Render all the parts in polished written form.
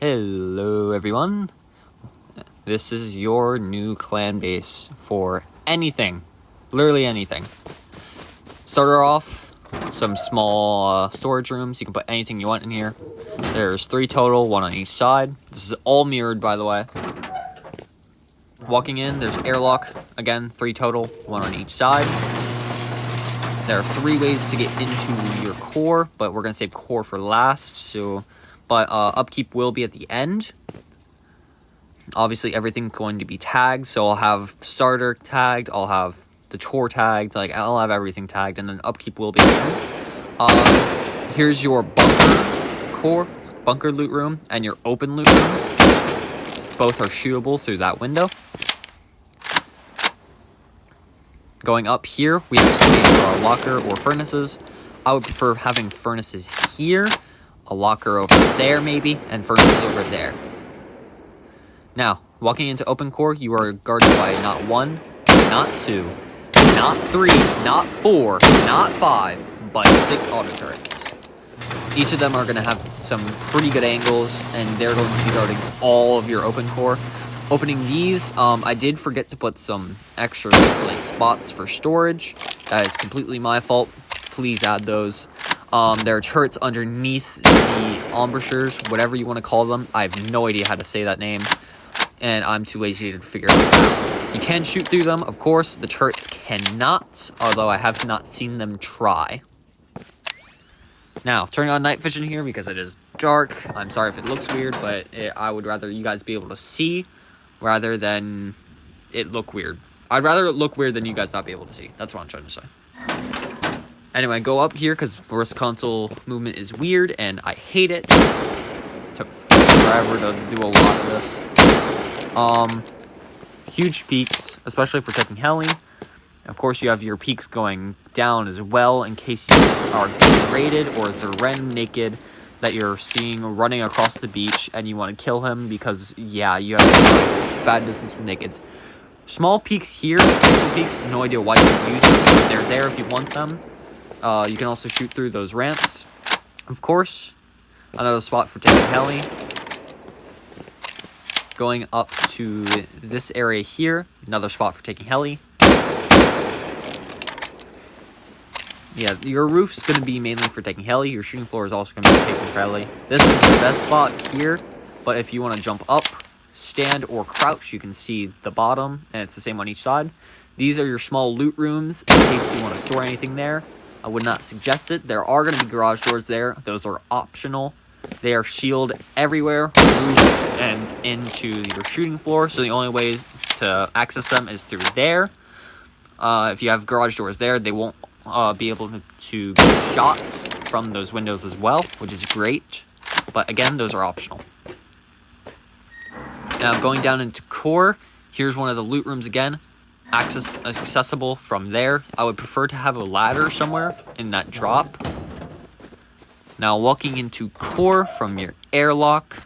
Hello everyone, this is your new clan base for anything, literally anything. Starter off, some small storage rooms. You can put anything you want in here. There's 3 total, 1 on each side. This is all mirrored, by the way. Walking in, there's airlock, again 3 total, 1 on each side. There are 3 ways to get into your core, but we're going to save core for last, but upkeep will be at the end. Obviously, everything's going to be tagged, so I'll have starter tagged, I'll have the tour tagged, I'll have everything tagged, and then upkeep will be at the end. Here's your bunker loot room, and your open loot room. Both are shootable through that window. Going up here, we have space for our locker or furnaces. I would prefer having furnaces here, a locker over there maybe, and furnaces over there. Now, walking into open core, you are guarded by not 1, not 2, not 3, not 4, not 5, but 6 auto turrets. Each of them are going to have some pretty good angles, and they're going to be guarding all of your open core. Opening these, I did forget to put some extra spots for storage. That is completely my fault. Please add those. There are turrets underneath the ambushers, whatever you want to call them. I have no idea how to say that name, and I'm too lazy to figure it out. You can shoot through them, of course. The turrets cannot, although I have not seen them try. Now, turning on night vision here because it is dark. I'm sorry if it looks weird, but I would rather you guys be able to see rather than it look weird. I'd rather it look weird than you guys not be able to see. That's what I'm trying to say. Anyway, go up here because first console movement is weird and I hate it. Took forever to do a lot of this. Huge peaks, especially for taking heli. Of course, you have your peaks going down as well in case you are getting raided or is a Ren naked that you're seeing running across the beach and you want to kill him because, yeah, you have bad distance from nakeds. Small peaks here, pixel peaks, no idea why you use them. They're there if you want them. You can also shoot through those ramps. Of course, another spot for taking heli. Going up to this area here, another spot for taking heli. Yeah, your roof's going to be mainly for taking heli. Your shooting floor is also going to be taken for heli. This is the best spot here, but if you want to jump up, stand, or crouch, you can see the bottom, and it's the same on each side. These are your small loot rooms in case you want to store anything there. I would not suggest it. There are going to be garage doors there. Those are optional. They are shielded everywhere, roof, and into your shooting floor, so the only way to access them is through there. If you have garage doors there, they won't be able to get shots from those windows as well, which is great. But again, those are optional. Now, going down into core, here's one of the loot rooms again. Accessible from there. I would prefer to have a ladder somewhere in that drop. Now, walking into core from your airlock,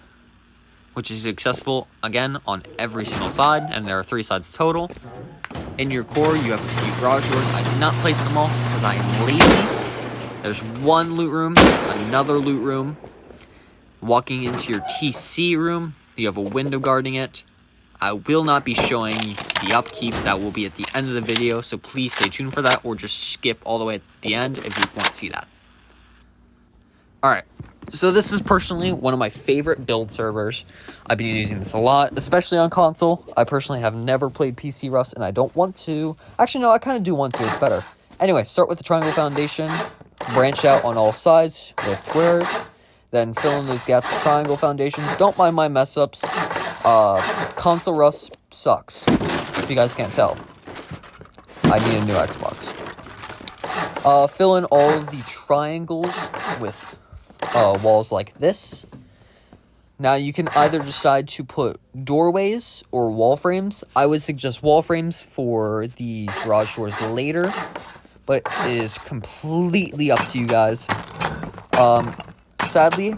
which is accessible again on every single side, and there are 3 sides total. In your core, you have a few garage doors. I did not place them all because I am lazy. There's 1 loot room, another loot room. Walking into your TC room, you have a window guarding it. I will not be showing the upkeep. That will be at the end of the video, so please stay tuned for that, or just skip all the way at the end if you want to see that. Alright, so this is personally one of my favorite build servers. I've been using this a lot, especially on console. I personally have never played PC Rust, and I don't want to. Actually, no, I kind of do want to. It's better. Anyway, start with the triangle foundation. Branch out on all sides with squares. Then fill in those gaps with triangle foundations. Don't mind my mess-ups. Console Rust sucks, if you guys can't tell. I need a new Xbox. Fill in all of the triangles with walls like this. Now, you can either decide to put doorways or wall frames. I would suggest wall frames for the garage doors later, but it is completely up to you guys. Sadly,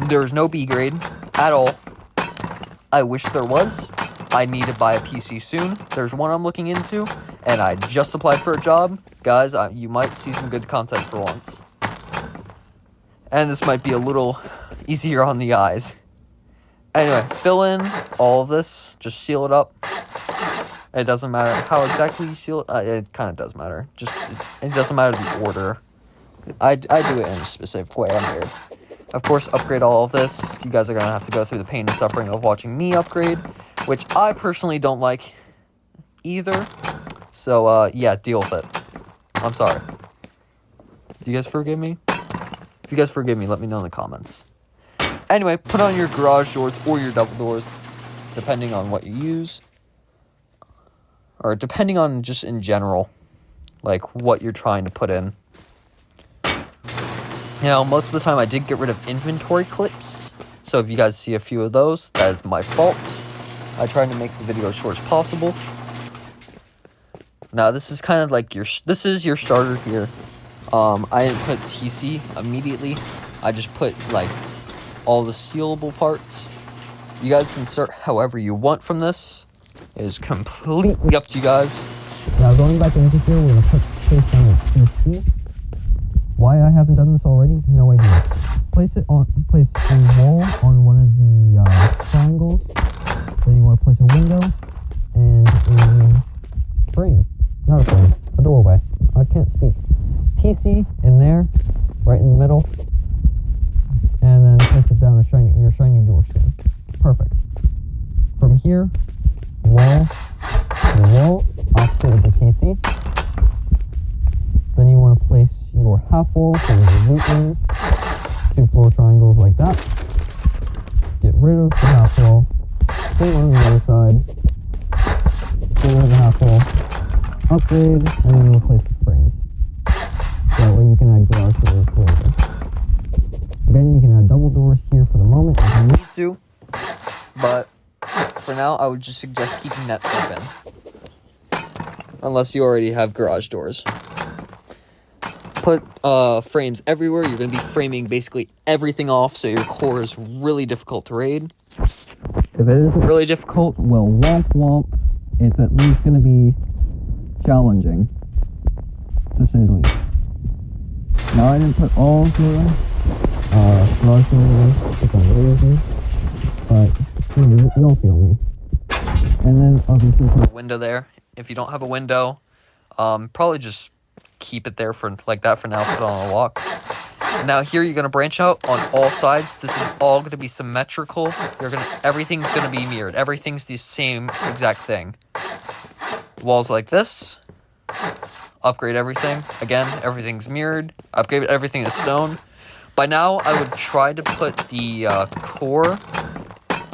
there's no B grade at all. I wish there was. I need to buy a PC soon. There's one I'm looking into, and I just applied for a job. Guys, you might see some good content for once. And this might be a little easier on the eyes. Anyway, fill in all of this. Just seal it up. It doesn't matter how exactly you seal it. It kind of does matter. It doesn't matter the order. I do it in a specific way. I'm here. Of course, upgrade all of this. You guys are going to have to go through the pain and suffering of watching me upgrade, which I personally don't like either. So, yeah, deal with it. I'm sorry. Do you guys forgive me? If you guys forgive me, let me know in the comments. Anyway, put on your garage doors or your double doors, depending on what you use. Or depending on just in general, like what you're trying to put in. You know, most of the time I did get rid of inventory clips. So if you guys see a few of those, that is my fault. I tried to make the video as short as possible. Now this is kind of like this is your starter here. I didn't put TC immediately. I just put like all the sealable parts. You guys can start however you want from this. It is completely up to you guys. Now going back into here, we're gonna place down the TC. Why I haven't done this already? No idea. Place a wall on one of the triangles. Then you want to place a window and a frame. Not a frame, a doorway. I can't speak. TC in there, right in the middle, and then place it down your shiny door skin. Perfect. From here, wall opposite of the TC. Then you want to place your half wall, so there's loot rooms, 2 floor triangles like that. Get rid of the half wall. Same on the other side. Get rid of the half wall. Upgrade, and then replace the frames. That way you can add garage doors later. Again, you can add double doors here for the moment if you need to. But for now, I would just suggest keeping that open. Unless you already have garage doors. Put frames everywhere. You're going to be framing basically everything off, so your core is really difficult to raid. If it isn't really difficult, well, womp womp. It's at least going to be challenging, to say the least. Now, I didn't put all the garage doors in, but you'll feel me. And then obviously put a window there. If you don't have a window, probably just keep it there for like that for now. Put it on a lock. Now here you're gonna branch out on all sides. This is all gonna be symmetrical. Everything's gonna be mirrored. Everything's the same exact thing. Walls like this. Upgrade everything. Again, everything's mirrored. Upgrade everything to stone. By now, I would try to put the core.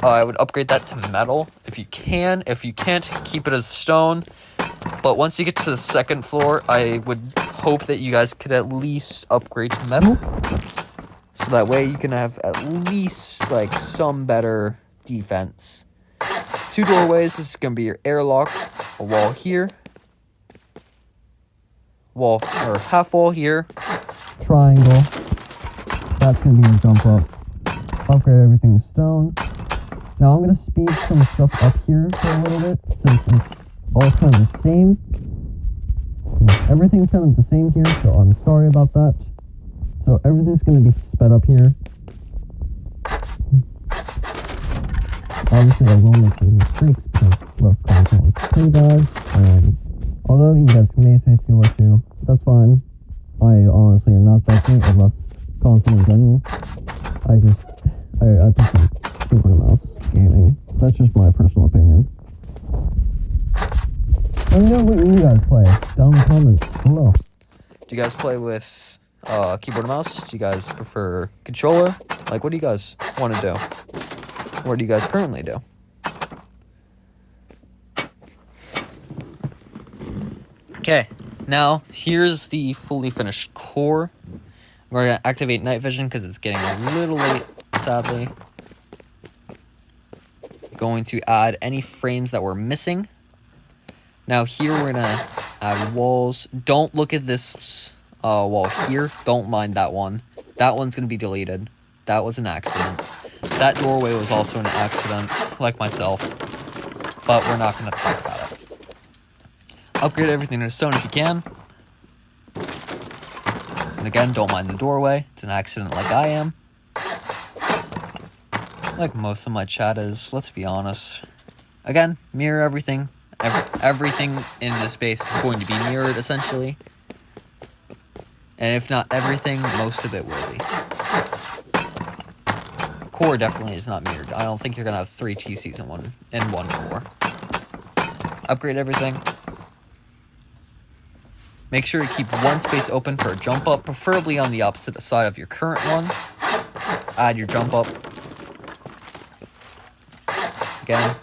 I would upgrade that to metal if you can. If you can't, keep it as stone. But once you get to the second floor, I would hope that you guys could at least upgrade to metal. So that way you can have at least like some better defense. 2 doorways. This is going to be your airlock. A wall here. Wall or half wall here. Triangle. That's going to be a jump up. Upgrade everything to stone. Now I'm going to speed some stuff up here for a little bit, since it's all kind of the same. Everything's kind of the same here, so I'm sorry about that. So everything's going to be sped up here. Obviously I will make some mistakes because less content is pretty bad, and although you guys may say skill issue, that's fine. I honestly am not that great at less content in general. I prefer keyboard and mouse gaming. That's just my personal opinion. Let me know what you guys play down in the comments below. Do you guys play with keyboard and mouse? Do you guys prefer controller? Like, what do you guys want to do? What do you guys currently do? Okay, now here's the fully finished core. We're going to activate night vision because it's getting a little late, sadly. Going to add any frames that we're missing. Now here we're going to add walls. Don't look at this wall here. Don't mind that one. That one's going to be deleted. That was an accident. That doorway was also an accident, like myself. But we're not going to talk about it. Upgrade everything to stone if you can. And again, don't mind the doorway. It's an accident like I am. like most of my chat is, let's be honest. Again, mirror everything. Everything in this space is going to be mirrored, essentially. And if not everything, most of it will be. Core definitely is not mirrored. I don't think you're going to have 3 TCs in one core. Upgrade everything. Make sure to keep one space open for a jump up, preferably on the opposite side of your current one. Add your jump up. Again,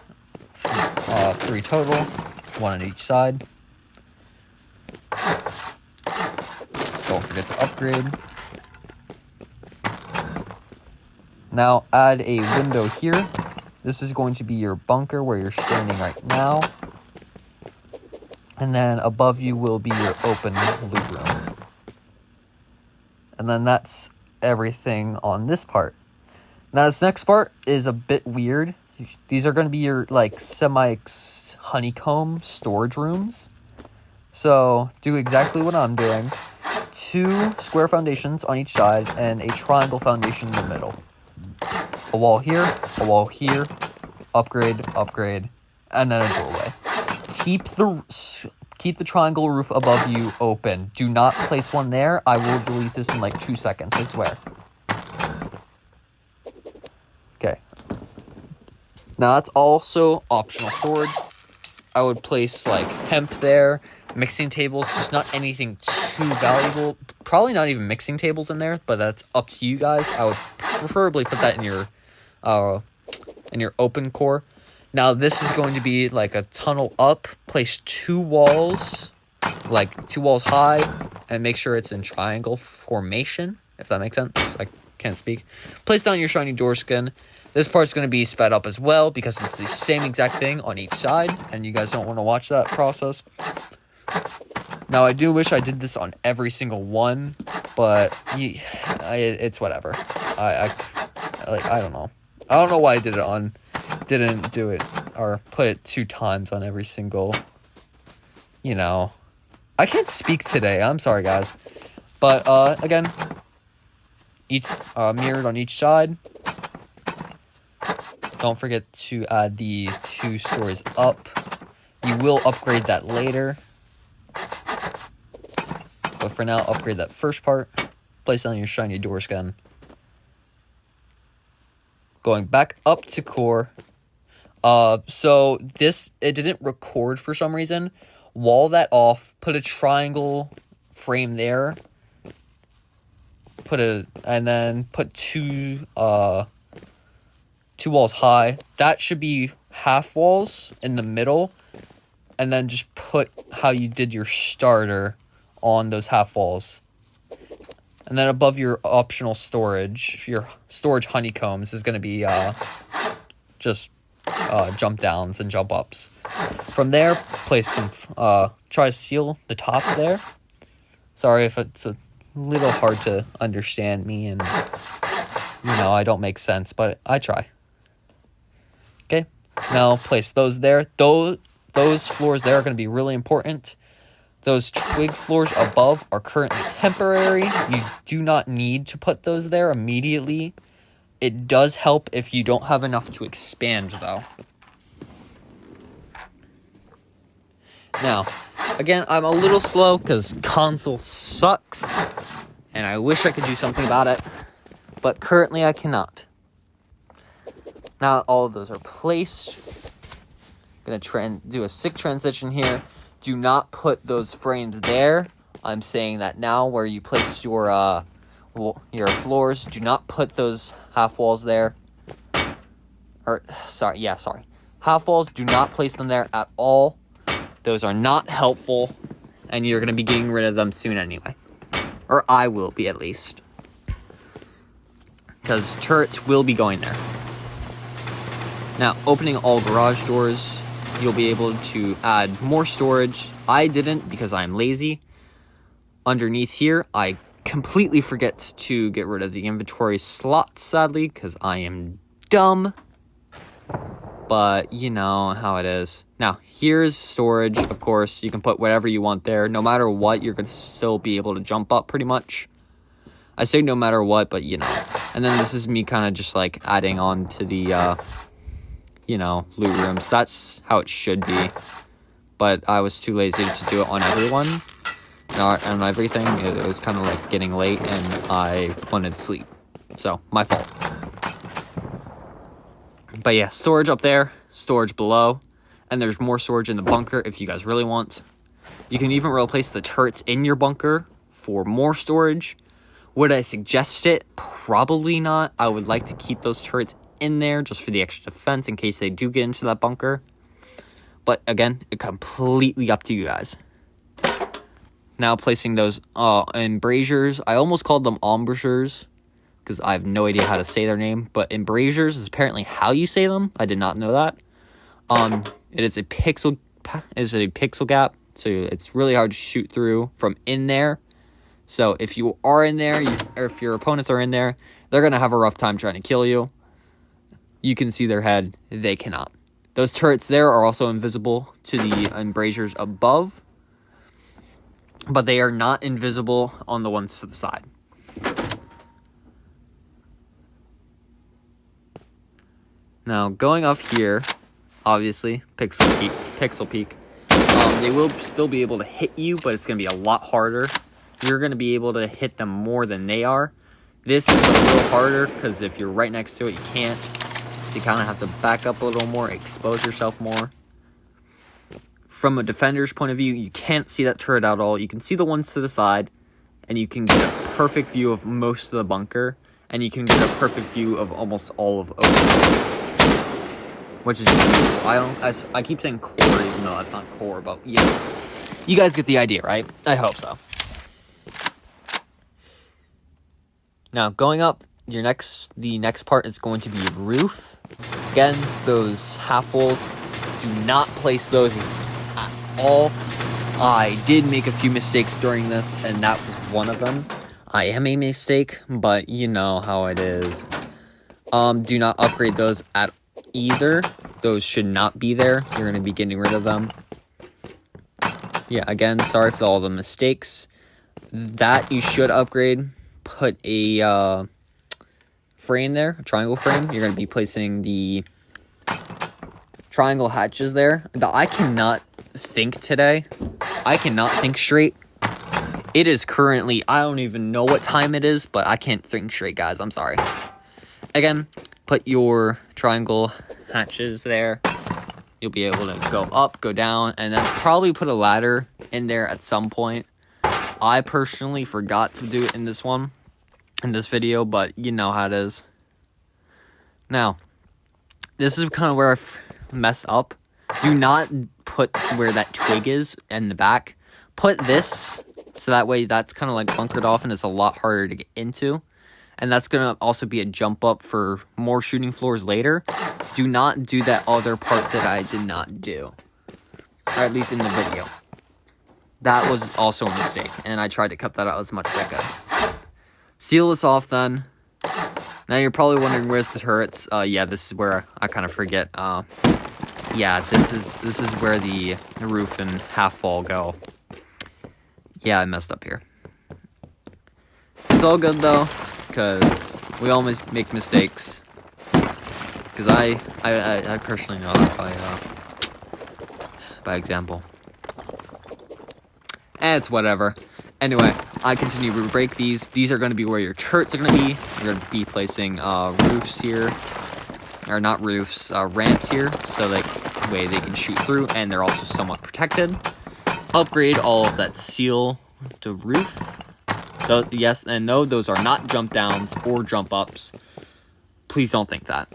3 total, 1 on each side. Don't forget to upgrade. Now add a window here. This is going to be your bunker where you're standing right now. And then above you will be your open loot room. And then that's everything on this part. Now this next part is a bit weird. These are going to be your like semi-honeycomb storage rooms. So do exactly what I'm doing. 2 square foundations on each side and a triangle foundation in the middle. A wall here, upgrade, and then a doorway. Keep the triangle roof above you open. Do not place one there. I will delete this in like 2 seconds, I swear. Okay. Now that's also optional storage. I would place like hemp there, mixing tables, just not anything too valuable. Probably not even mixing tables in there, but that's up to you guys. I would preferably put that in your open core. Now this is going to be like a tunnel up. Place 2 walls, like 2 walls high, and make sure it's in triangle formation, if that makes sense. I can't speak. Place down your shiny door skin. This part's going to be sped up as well because it's the same exact thing on each side, and you guys don't want to watch that process. Now, I do wish I did this on every single one, but it's whatever. I don't know. I don't know why I didn't do it or put it 2 times on every single, I can't speak today. I'm sorry, guys. But, again, each mirrored on each side. Don't forget to add the 2 stories up. You will upgrade that later. But for now, upgrade that first part. Place on your shiny door skin. Going back up to core. So it didn't record for some reason. Wall that off. Put a triangle frame there. And then put 2 walls high. That should be half walls in the middle. And then just put how you did your starter on those half walls. And then above your optional storage, your storage honeycombs is going to be just jump downs and jump ups. From there, place some, try to seal the top there. Sorry if it's a little hard to understand me and, I don't make sense, but I try. Okay, now place those there. Those floors there are going to be really important. Those twig floors above are currently temporary. You do not need to put those there immediately. It does help if you don't have enough to expand, though. Now, again, I'm a little slow because console sucks. And I wish I could do something about it. But currently I cannot. Now all of those are placed. Gonna do a sick transition here. Do not put those frames there. I'm saying that now where you place your floors. Do not put those half walls there. Sorry. Half walls, do not place them there at all. Those are not helpful. And you're gonna be getting rid of them soon anyway. Or I will be, at least. Because turrets will be going there. Now, opening all garage doors, you'll be able to add more storage. I didn't because I'm lazy. Underneath here, I completely forget to get rid of the inventory slots, sadly, because I am dumb. But you know how it is. Now, here's storage, of course. You can put whatever you want there. No matter what, you're going to still be able to jump up pretty much. I say no matter what, but And then this is me kind of just like adding on to the, you know, loot rooms. That's how it should be. But I was too lazy to do it on everyone. Not on everything. It was kind of like getting late and I wanted to sleep. So, my fault. But yeah, storage up there, storage below. And there's more storage in the bunker if you guys really want. You can even replace the turrets in your bunker for more storage. Would I suggest it? Probably not. I would like to keep those turrets in there just for the extra defense in case they do get into that bunker. But again, it's completely up to you guys. Now placing those embrasures. I almost called them embrasures because I have no idea how to say their name. But embrasures is apparently how you say them. I did not know that. It is a pixel gap, so it's really hard to shoot through from in there. So if you are in there, or if your opponents are in there, they're going to have a rough time trying to kill you. You can see their head. They cannot. Those turrets there are also invisible to the embrasures above, but they are not invisible on the ones to the side. Now, going up here, obviously, pixel peak. They will still be able to hit you, but it's going to be a lot harder. You're going to be able to hit them more than they are. This is a little harder because if you're right next to it, you can't. So you kind of have to back up a little more, expose yourself more. From a defender's point of view, you can't see that turret at all. You can see the ones to the side, and you can get a perfect view of most of the bunker, and you can get a perfect view of almost all of open. Which is beautiful. I keep saying core, even though that's not core, but yeah, you guys get the idea, right? I hope so. Now, going up, the next part is going to be roof. Again, those half walls, do not place those at all. I did make a few mistakes during this, and that was one of them. I am a mistake, but you know how it is. Do not upgrade those at either. Those should not be there. You're going to be getting rid of them. Yeah, again, sorry for all the mistakes. That you should upgrade. Put a frame there, a triangle frame. You're going to be placing the triangle hatches there. I cannot think today. I cannot think straight. It is currently, I don't even know what time it is, but I can't think straight, guys. I'm sorry. Again, put your triangle hatches there. You'll be able to go up, go down, and then probably put a ladder in there at some point. I personally forgot to do it in this video, but you know how it is. Now, this is kind of where I mess up. Do not put where that twig is in the back. Put this, so that way that's kind of like bunkered off and it's a lot harder to get into. And that's going to also be a jump up for more shooting floors later. Do not do that other part that I did not do. Or at least in the video. That was also a mistake, and I tried to cut that out as much as I could. Seal this off then. Now you're probably wondering where's the turrets. Yeah, this is where I kind of forget. Yeah, this is where the roof and half wall go. Yeah, I messed up here. It's all good though, because we always make mistakes. Because I personally know that by example. And it's whatever. Anyway, I continue to break these. These are going to be where your turrets are going to be. You're going to be placing roofs here. Or not roofs, ramps here. So that way they can shoot through. And they're also somewhat protected. Upgrade all of that seal to roof. So, yes and no, those are not jump downs or jump ups. Please don't think that.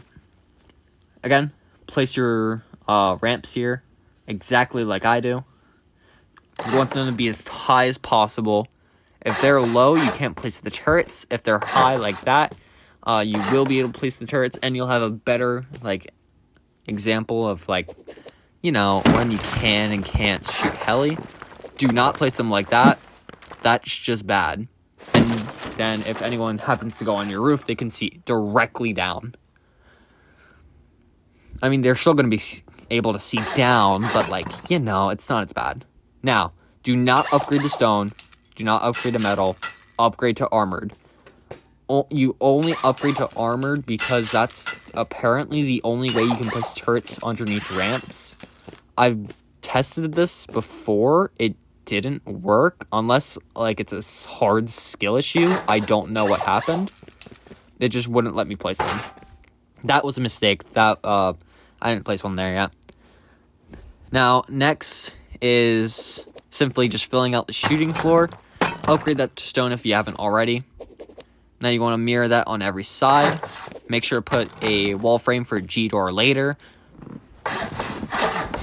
Again, place your ramps here. Exactly like I do. You want them to be as high as possible. If they're low, you can't place the turrets. If they're high like that, you will be able to place the turrets, and you'll have a better example of when you can and can't shoot heli. Do not place them like that. That's just bad. And then if anyone happens to go on your roof, they can see directly down. I mean, they're still going to be able to see down, but it's not as bad. Now, do not upgrade to stone. Do not upgrade to metal. Upgrade to armored. you only upgrade to armored because that's apparently the only way you can place turrets underneath ramps. I've tested this before. It didn't work unless like it's a hard skill issue. I don't know what happened. It just wouldn't let me place them. That was a mistake. That I didn't place one there yet. Now, next is simply just filling out the shooting floor. Upgrade that to stone if you haven't already. Now you want to mirror that on every side. Make sure to put a wall frame for G-door later.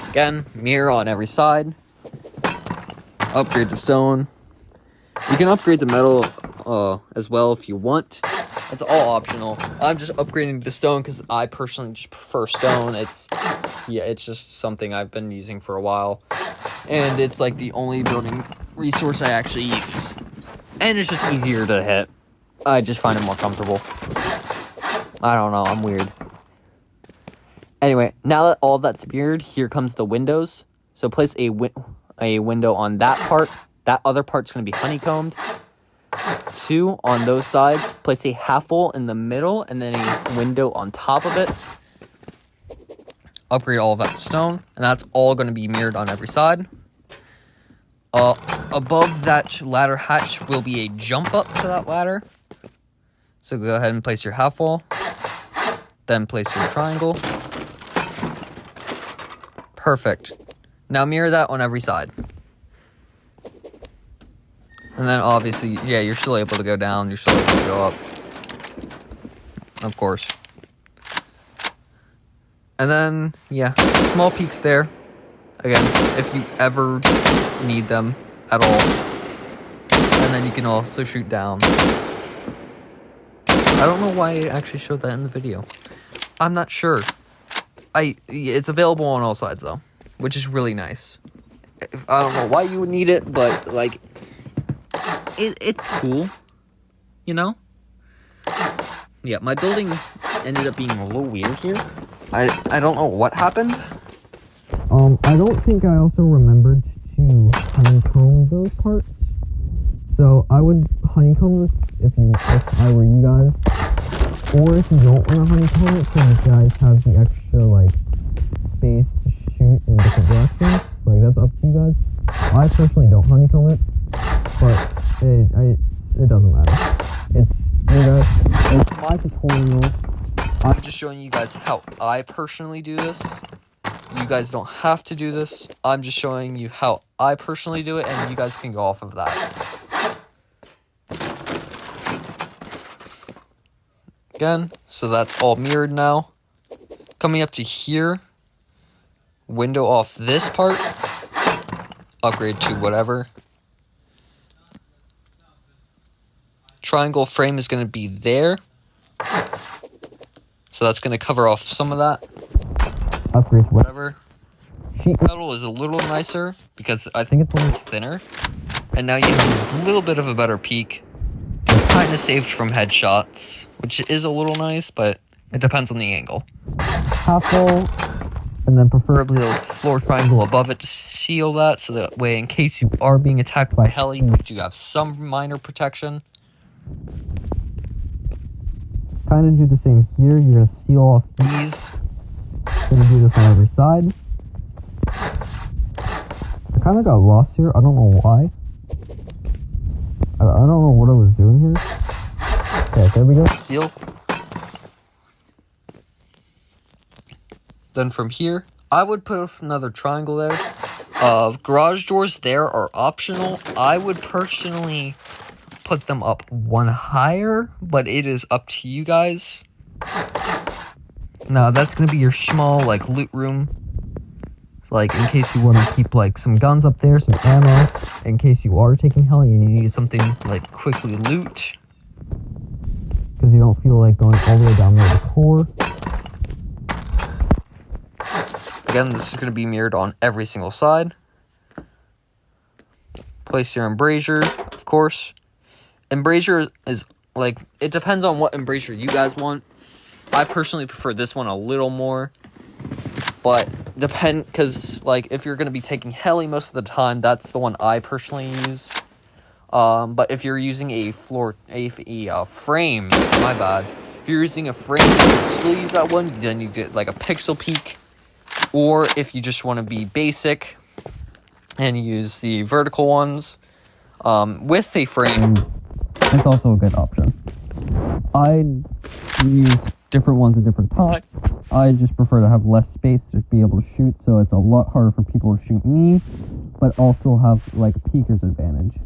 Again, mirror on every side. Upgrade to stone. You can upgrade to metal as well if you want. It's all optional. I'm just upgrading to stone because I personally just prefer stone. It's just something I've been using for a while. And it's like the only building resource I actually use. And it's just easier to hit. I just find it more comfortable. I don't know, I'm weird. Anyway, now that all that's mirrored, here comes the windows. So place a window on that part. That other part's going to be honeycombed. 2 on those sides. Place a half hole in the middle and then a window on top of it. Upgrade all of that to stone. And that's all going to be mirrored on every side. Above that ladder hatch will be a jump up to that ladder. So go ahead and place your half wall. Then place your triangle. Perfect. Now mirror that on every side. And then obviously, yeah, you're still able to go down. You're still able to go up. Of course. And then, yeah, small peaks there. Again, if you ever need them at all. And then you can also shoot down. I don't know why I actually showed that in the video. I'm not sure. It's available on all sides, though. Which is really nice. I don't know why you would need it, but, like, it's cool. You know? Yeah, my building ended up being a little weird here. I don't know what happened. I don't think I also remembered to honeycomb those parts. So I would honeycomb this if I were you guys. Or if you don't want to honeycomb it, so you guys have the extra, like, space to shoot in different directions. Like, that's up to you guys. I personally don't honeycomb it, but it doesn't matter. It's my tutorial. I'm just showing you guys how I personally do this. You guys don't have to do this. I'm just showing you how I personally do it, and you guys can go off of that. Again, so that's all mirrored now. Coming up to here, window off this part, upgrade to whatever. Triangle frame is going to be there. So that's going to cover off some of that. Upgrade to whatever. Sheet metal is a little nicer because I think it's a little thinner. And now you have a little bit of a better peek. It's kind of saved from headshots, which is a little nice, but it depends on the angle. Half hole, and then Preferably the floor triangle above it to seal that, so that way in case you are being attacked by heli, you have some minor protection. kind of do the same here. You're going to seal off these. Going to do this on every side. I kind of got lost here. I don't know why. I don't know what I was doing here. Okay, there we go. Seal. Then from here, I would put another triangle there. Garage doors there are optional. I would personally put them up one higher, but it is up to you guys. Now, that's going to be your small, like, loot room. Like, in case you want to keep, like, some guns up there, some ammo. In case you are taking heli and you need something, like, quickly loot. Because you don't feel like going all the way down there to the core. Again, this is going to be mirrored on every single side. Place your embrasure, of course. Embrasure is, like, it depends on what embrasure you guys want. I personally prefer this one a little more. But, because, like, if you're going to be taking heli most of the time, that's the one I personally use. But if you're using a frame, my bad. If you're using a frame, you can still use that one. Then you get like a pixel peak. Or if you just want to be basic and use the vertical ones with a frame, it's also a good option. I use different ones at different times. I just prefer to have less space to be able to shoot, so it's a lot harder for people to shoot me, but also have like peeker's advantage.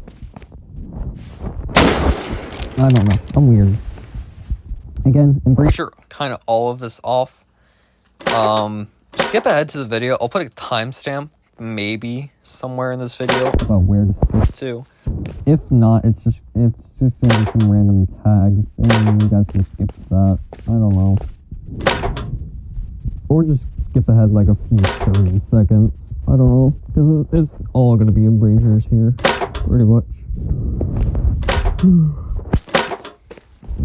I don't know. I'm weird. Again, pretty sure kind of all of this off. Skip ahead to the video. I'll put a timestamp maybe somewhere in this video about where to skip too. If not, it's just gonna be some random tags, and you guys can skip that. I don't know. Or just skip ahead like a few 30 seconds. I don't know, because it's all gonna be in Braziers here, pretty much.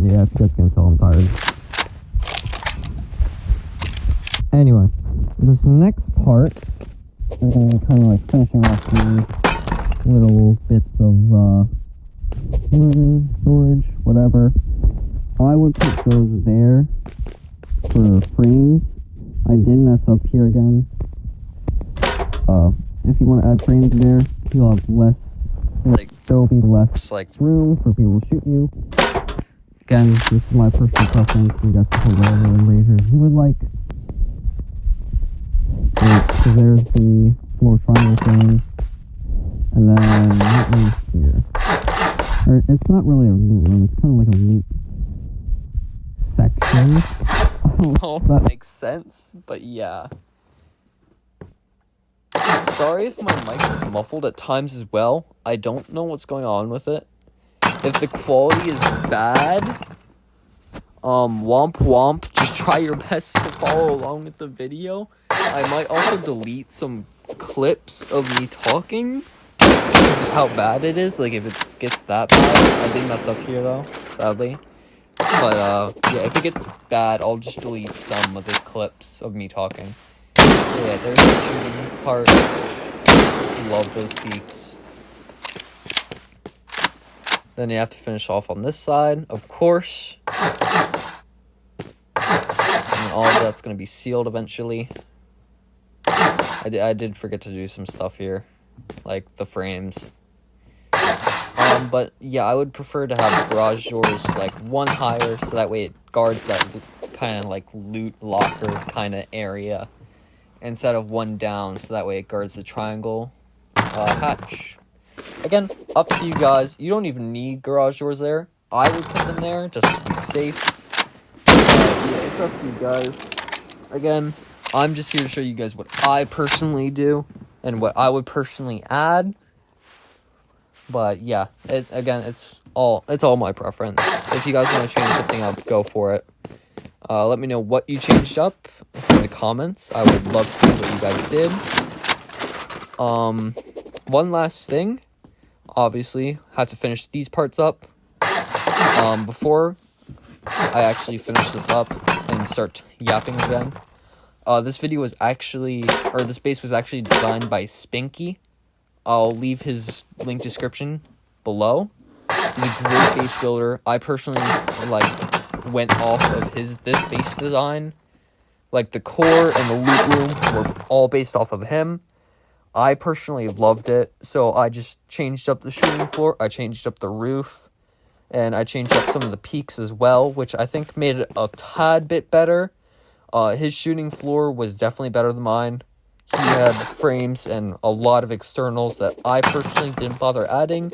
Yeah, if you guys can tell, I'm tired. Anyway, this next part, we're gonna be kind of like finishing off these little bits of moving, storage, whatever. I would put those there for frames. I did mess up here again. If you want to add frames there, you'll have less, Like, there'll be less like room for people to shoot you. Again, this is my personal preference. You guys can put whatever erasers you would like. So there's the floor triangle thing. And then what is here? Or it's not really a loot room, it's kind of like a loot section. oh, that makes sense, but yeah. Sorry if my mic is muffled at times as well. I don't know what's going on with it. If the quality is bad, womp womp, just try your best to follow along with the video. I might also delete some clips of me talking, how bad it is, like if it gets that bad. I did mess up here though, sadly. But yeah, if it gets bad, I'll just delete some of the clips of me talking. Yeah, there's the shooting part. Love those peaks. Then you have to finish off on this side, of course. And all of that's going to be sealed eventually. I did forget to do some stuff here, like the frames. But yeah, I would prefer to have garage doors like one higher, so that way it guards that kind of like loot locker kind of area, instead of one down, so that way it guards the triangle hatch. Again, up to you guys. You don't even need garage doors there. I would put them there just to be safe. Yeah, it's up to you guys. Again, I'm just here to show you guys what I personally do and what I would personally add. But yeah, it's all my preference. If you guys want to change something up, go for it. Let me know what you changed up in the comments. I would love to see what you guys did. One last thing. Obviously, have to finish these parts up before I actually finish this up and start yapping again. This video was actually, or this base was actually designed by Spinky. I'll leave his link description below. He's a great base builder. I personally went off of this base design. Like the core and the loot room were all based off of him. I personally loved it, so I just changed up the shooting floor, I changed up the roof, and I changed up some of the peaks as well, which I think made it a tad bit better. His shooting floor was definitely better than mine. He had frames and a lot of externals that I personally didn't bother adding,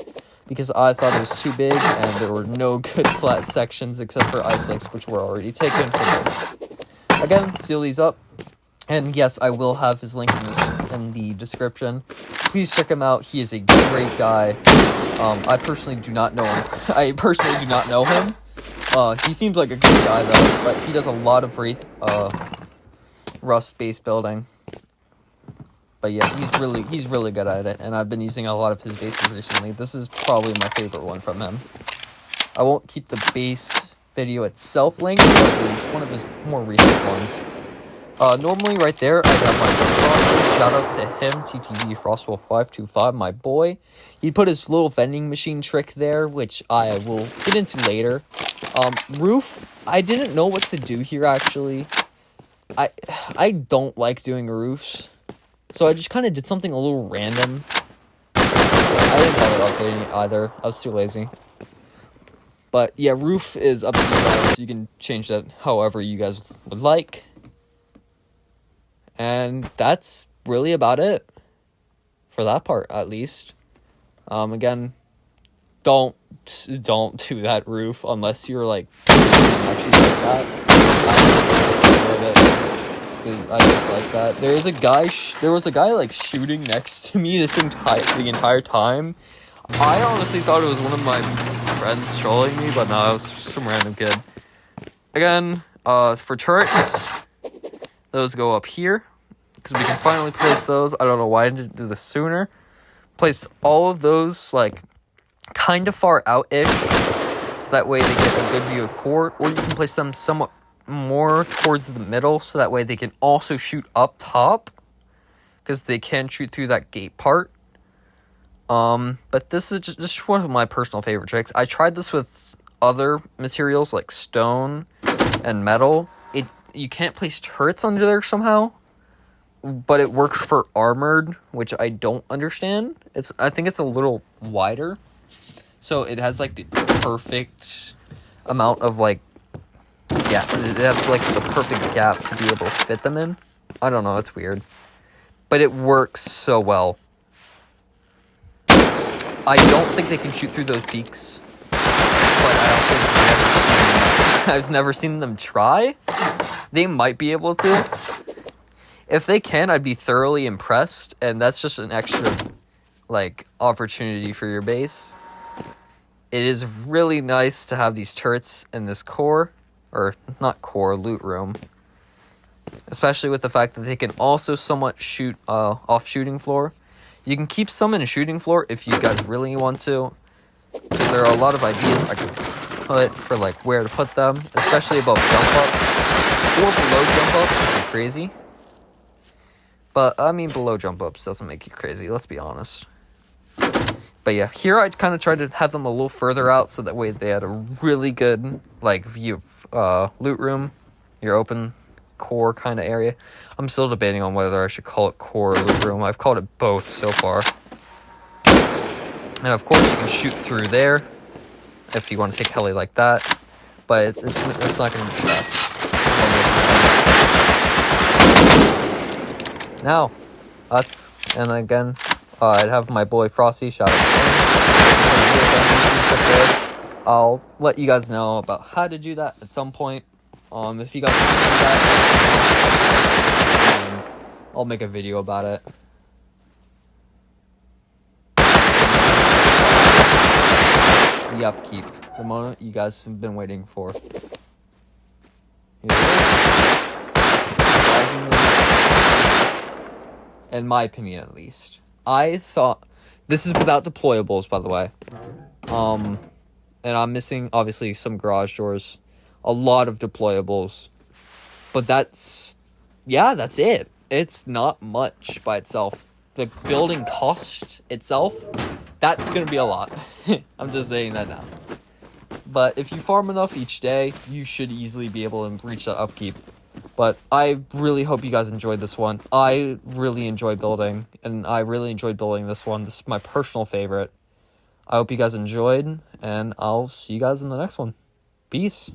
because I thought it was too big, and there were no good flat sections except for ice links, which were already taken for those. Again, seal these up. And yes, I will have his link in the description. Please check him out. He is a great guy. I personally do not know him. He seems like a good guy though, but he does a lot of Rust base building. But yeah, he's really good at it, and I've been using a lot of his bases recently. This is probably my favorite one from him. I won't keep the base video itself linked, but it is one of his more recent ones. Normally right there, I have my boy Frosty. Shout out to him, TTV Frostwolf525, my boy. He put his little vending machine trick there, which I will get into later. Roof, I didn't know what to do here, actually. I don't like doing roofs, so I just kind of did something a little random. I didn't bother updating it either. I was too lazy. But yeah, roof is up to you guys. You can change that however you guys would like. And that's really about it. For that part, at least. Again, don't do that roof unless you're like actually like that. I just like that. There was a guy like shooting next to me the entire time. I honestly thought it was one of my friends trolling me, but no, it was some random kid. Again, for turrets, those go up here because we can finally place those. I don't know why I didn't do this sooner. Place all of those like kind of far out-ish, so that way they get a good view of core, or you can place them somewhat more towards the middle, so that way they can also shoot up top, because they can shoot through that gate part. But this is just one of my personal favorite tricks. I tried this with other materials like stone and metal. You can't place turrets under there somehow, but it works for armored, which I don't understand. I think it's a little wider, so it has like the perfect amount of like, yeah, it has like the perfect gap to be able to fit them in. I don't know, it's weird, but it works so well. I don't think they can shoot through those peaks, but I've never seen them try. They might be able to. If they can, I'd be thoroughly impressed, and that's just an extra, like, opportunity for your base. It is really nice to have these turrets in this core, or not core, loot room. Especially with the fact that they can also somewhat shoot off shooting floor. You can keep some in a shooting floor if you guys really want to. There are a lot of ideas I could put for like where to put them, especially above jump ups or below jump ups would be crazy. But I mean, below jump ups doesn't make you crazy. Let's be honest. But yeah, here I kind of tried to have them a little further out, so that way they had a really good like view of loot room, your open core kind of area. I'm still debating on whether I should call it core or loot room. I've called it both so far. And of course you can shoot through there if you want to take heli like that, but it's not going to be the best. Now, and again, I'd have my boy Frosty, shout out to him. I'll let you guys know about how to do that at some point. If you guys want to do that, I'll make a video about it. The upkeep, the moment you guys have been waiting for. Surprisingly, in my opinion at least, I thought this is without deployables, by the way. And I'm missing obviously some garage doors. A lot of deployables, but that's it. It's not much by itself. The building cost itself, that's gonna be a lot. I'm just saying that now. But if you farm enough each day, you should easily be able to reach that upkeep. But I really hope you guys enjoyed this one. I really enjoy building, and I really enjoyed building this one. This is my personal favorite. I hope you guys enjoyed, and I'll see you guys in the next one. Peace.